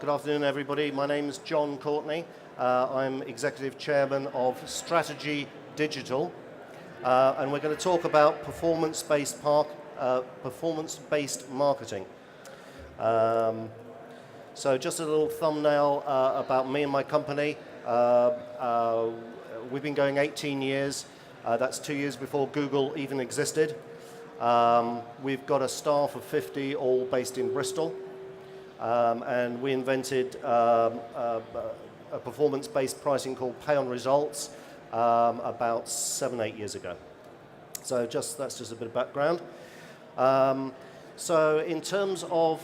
Good afternoon, everybody. My name is John Courtney. I'm Executive Chairman of Strategy Digital, and we're going to talk about performance-based marketing. So just a little thumbnail about me and my company. We've been going 18 years. That's 2 years before Google even existed. We've got a staff of 50, all based in Bristol. And we invented a performance-based pricing called Pay on Results about 7-8 years ago. So that's just a bit of background. So in terms of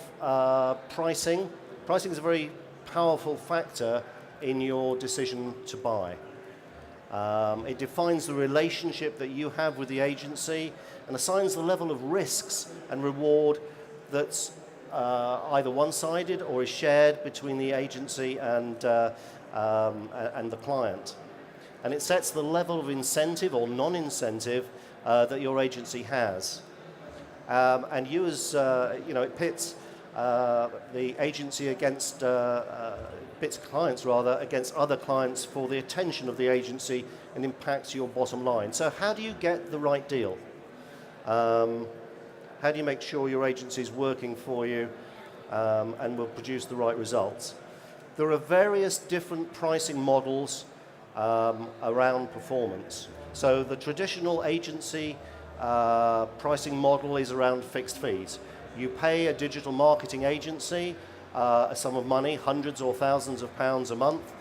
pricing is a very powerful factor in your decision to buy. It defines the relationship that you have with the agency and assigns the level of risks and reward that's either one-sided or is shared between the agency and the client. And it sets the level of incentive or non-incentive that your agency has. And you as, it pits the agency against, pits clients rather, against other clients for the attention of the agency and impacts your bottom line. So how do you get the right deal? How do you make sure your agency is working for you and will produce the right results? There are various different pricing models around performance. So the traditional agency pricing model is around fixed fees. You pay a digital marketing agency a sum of money, hundreds or thousands of pounds a month,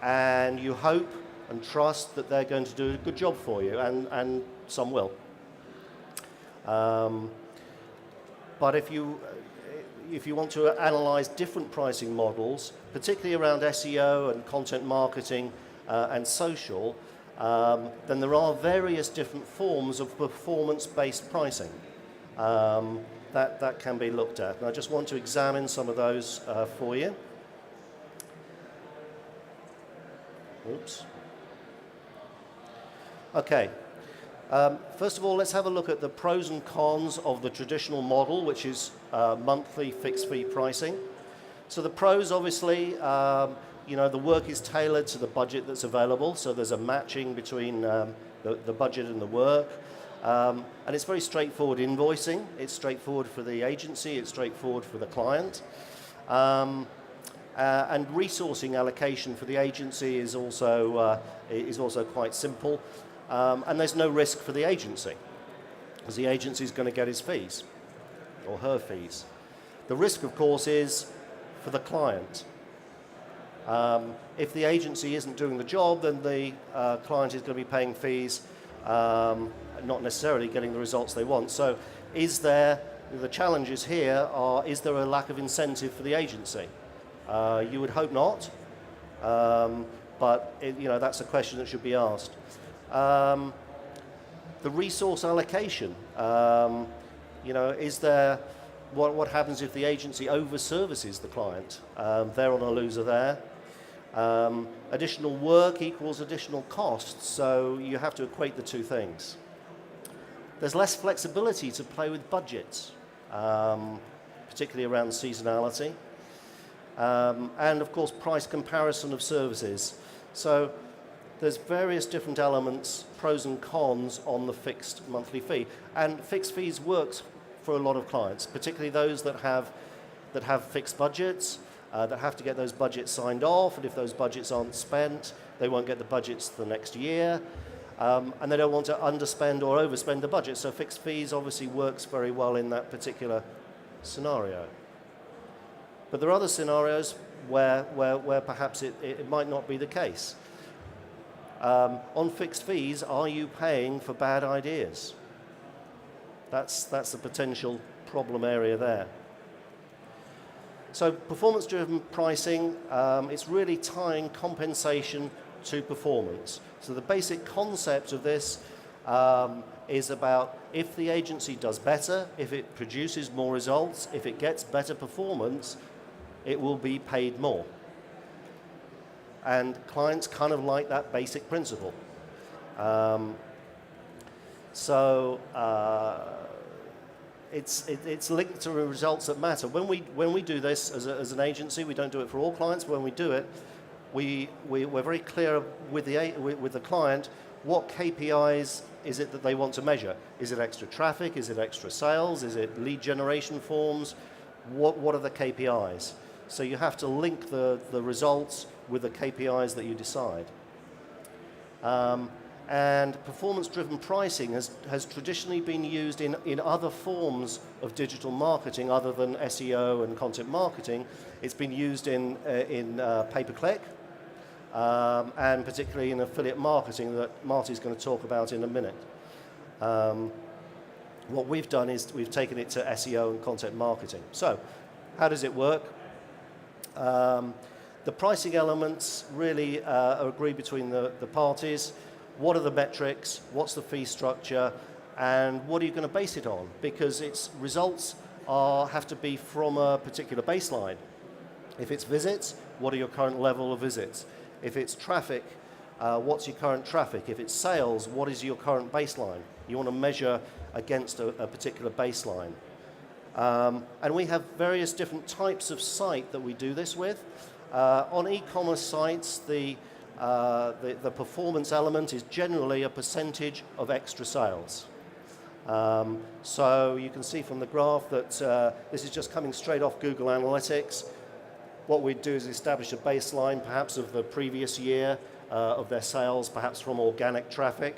and you hope and trust that they're going to do a good job for you, and some will. But if you want to analyze different pricing models, particularly around SEO and content marketing and social, then there are various different forms of performance-based pricing that can be looked at. And I just want to examine some of those for you. Oops. Okay. First of all, let's have a look at the pros and cons of the traditional model, which is monthly fixed fee pricing. So the pros, obviously, the work is tailored to the budget that's available, so there's a matching between the budget and the work. And it's very straightforward invoicing. It's straightforward for the agency, it's straightforward for the client. And resourcing allocation for the agency is also quite simple. And there's no risk for the agency, because the agency is going to get his fees, or her fees. The risk, of course, is for the client. If the agency isn't doing the job, then the client is going to be paying fees, not necessarily getting the results they want. So the challenges here are, is there a lack of incentive for the agency? You would hope not, but that's a question that should be asked. The resource allocation, is there, what happens if the agency over-services the client? They're on a loser there. Additional work equals additional costs, so you have to equate the two things. There's less flexibility to play with budgets, particularly around seasonality. And of course, price comparison of services. So there's various different elements, pros and cons, on the fixed monthly fee. And fixed fees works for a lot of clients, particularly those that have fixed budgets, that have to get those budgets signed off, and if those budgets aren't spent, they won't get the budgets the next year. And they don't want to underspend or overspend the budget. So fixed fees obviously works very well in that particular scenario. But there are other scenarios where perhaps it might not be the case. On fixed fees, are you paying for bad ideas? That's the potential problem area there. So performance-driven pricing, it's really tying compensation to performance. So the basic concept of this is about if the agency does better, if it produces more results, if it gets better performance, it will be paid more. And clients kind of like that basic principle. it's linked to the results that matter. When we do this as an agency, we don't do it for all clients. But when we do it, we're very clear with the client what KPIs is it that they want to measure. Is it extra traffic? Is it extra sales? Is it lead generation forms? What are the KPIs? So you have to link the results with the KPIs that you decide. And performance-driven pricing has traditionally been used in other forms of digital marketing other than SEO and content marketing. It's been used in pay-per-click and particularly in affiliate marketing that Marty's going to talk about in a minute. What we've done is we've taken it to SEO and content marketing. So how does it work? The pricing elements really are agreed between the parties. What are the metrics? What's the fee structure? And what are you going to base it on? Because its results have to be from a particular baseline. If it's visits, what are your current level of visits? If it's traffic, what's your current traffic? If it's sales, what is your current baseline? You want to measure against a particular baseline. And we have various different types of site that we do this with. On e-commerce sites, the performance element is generally a percentage of extra sales. So you can see from the graph that this is just coming straight off Google Analytics. What we'd do is establish a baseline, perhaps of the previous year of their sales, perhaps from organic traffic,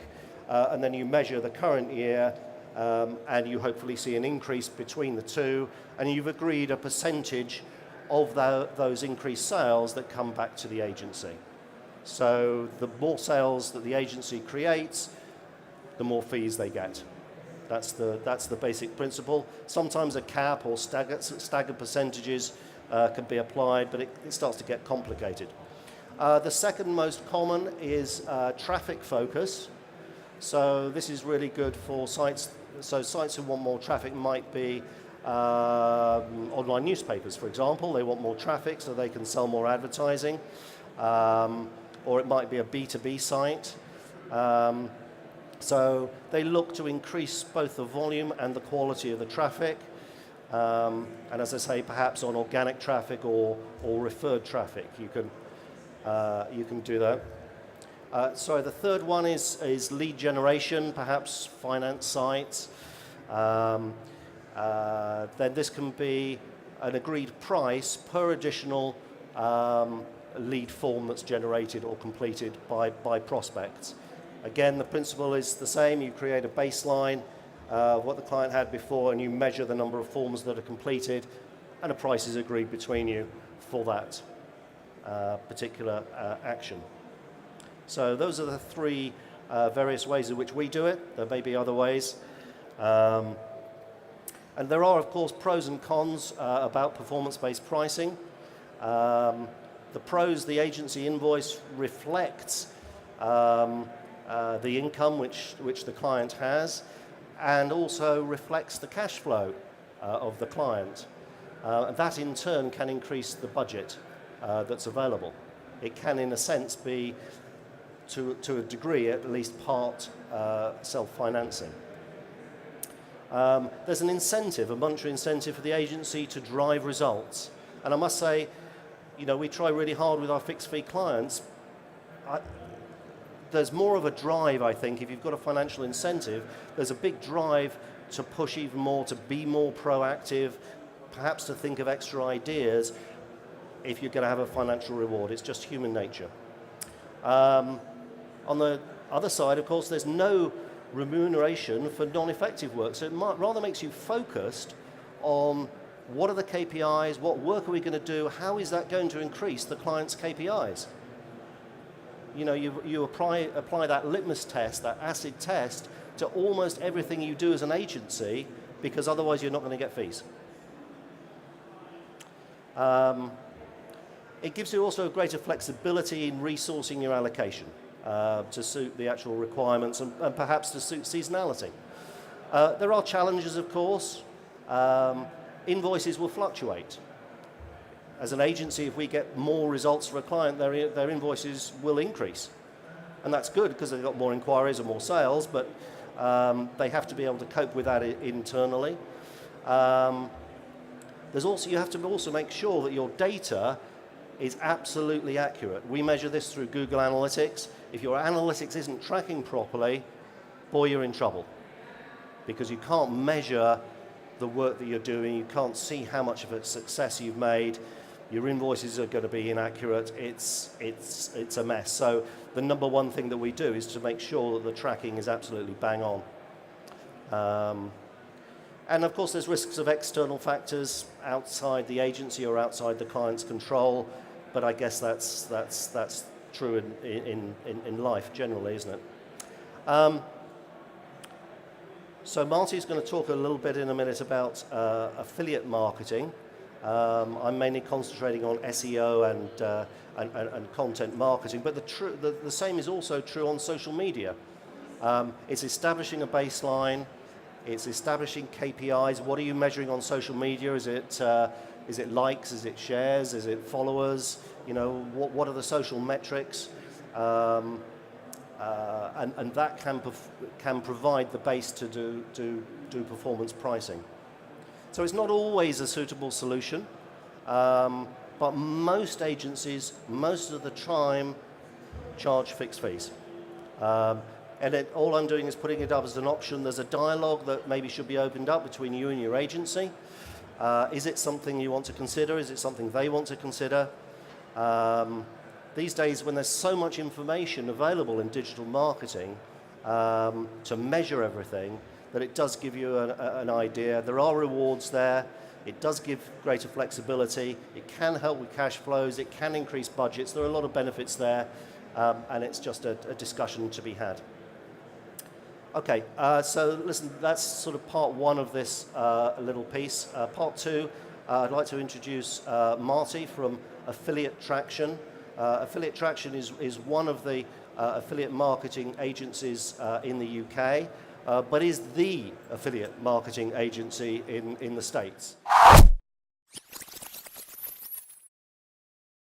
and then you measure the current year, and you hopefully see an increase between the two, and you've agreed a percentage of those increased sales that come back to the agency. So the more sales that the agency creates, the more fees they get. That's the basic principle. Sometimes a cap or staggered percentages can be applied, but it starts to get complicated. The second most common is traffic focus. So this is really good for sites. So sites who want more traffic might be online newspapers, for example. They want more traffic so they can sell more advertising. Or it might be a B2B site. So they look to increase both the volume and the quality of the traffic. And as I say, perhaps on organic traffic or referred traffic, you can do that. Sorry, the third one is lead generation, perhaps finance sites. Then this can be an agreed price per additional lead form that's generated or completed by prospects. Again, the principle is the same. You create a baseline of what the client had before, and you measure the number of forms that are completed, and a price is agreed between you for that particular action. So those are the three various ways in which we do it. There may be other ways. And there are, of course, pros and cons about performance-based pricing. The pros, the agency invoice reflects the income which the client has, and also reflects the cash flow of the client. And that in turn can increase the budget that's available. It can, in a sense, be, to a degree, at least part self-financing. There's an incentive, a monetary incentive for the agency to drive results. And I must say, we try really hard with our fixed fee clients. There's more of a drive, I think, if you've got a financial incentive, there's a big drive to push even more, to be more proactive, perhaps to think of extra ideas if you're going to have a financial reward. It's just human nature. On the other side, of course, there's no remuneration for non-effective work. So it rather makes you focused on what are the KPIs, what work are we going to do, how is that going to increase the client's KPIs? You apply that litmus test, that acid test, to almost everything you do as an agency, because otherwise you're not going to get fees. It gives you also a greater flexibility in resourcing your allocation to suit the actual requirements and perhaps to suit seasonality. There are challenges, of course. Invoices will fluctuate. As an agency, if we get more results for a client, their invoices will increase. And that's good because they've got more inquiries and more sales, but they have to be able to cope with that internally. You have to also make sure that your data is absolutely accurate. We measure this through Google Analytics. If your analytics isn't tracking properly, boy, you're in trouble, because you can't measure the work that you're doing. You can't see how much of a success you've made. Your invoices are going to be inaccurate. It's a mess. So the number one thing that we do is to make sure that the tracking is absolutely bang on. And of course, there's risks of external factors outside the agency or outside the client's control. But I guess that's true in life generally, isn't it? So Marty's going to talk a little bit in a minute about affiliate marketing. I'm mainly concentrating on SEO and content marketing, but the same is also true on social media. It's establishing a baseline. It's establishing KPIs. What are you measuring on social media? Is it likes? Is it shares? Is it followers? You know, what are the social metrics? And that can provide the base to do performance pricing. So it's not always a suitable solution, but most agencies, most of the time, charge fixed fees. And all I'm doing is putting it up as an option. There's a dialogue that maybe should be opened up between you and your agency. Is it something you want to consider? Is it something they want to consider? These days, when there's so much information available in digital marketing to measure everything, that it does give you an idea. There are rewards there. It does give greater flexibility. It can help with cash flows. It can increase budgets. There are a lot of benefits there, and it's just a discussion to be had. Okay, so listen, that's sort of part one of this little piece. Part two, I'd like to introduce Marty from Affiliate Traction. Affiliate Traction is one of the affiliate marketing agencies in the UK, but is the affiliate marketing agency in the States.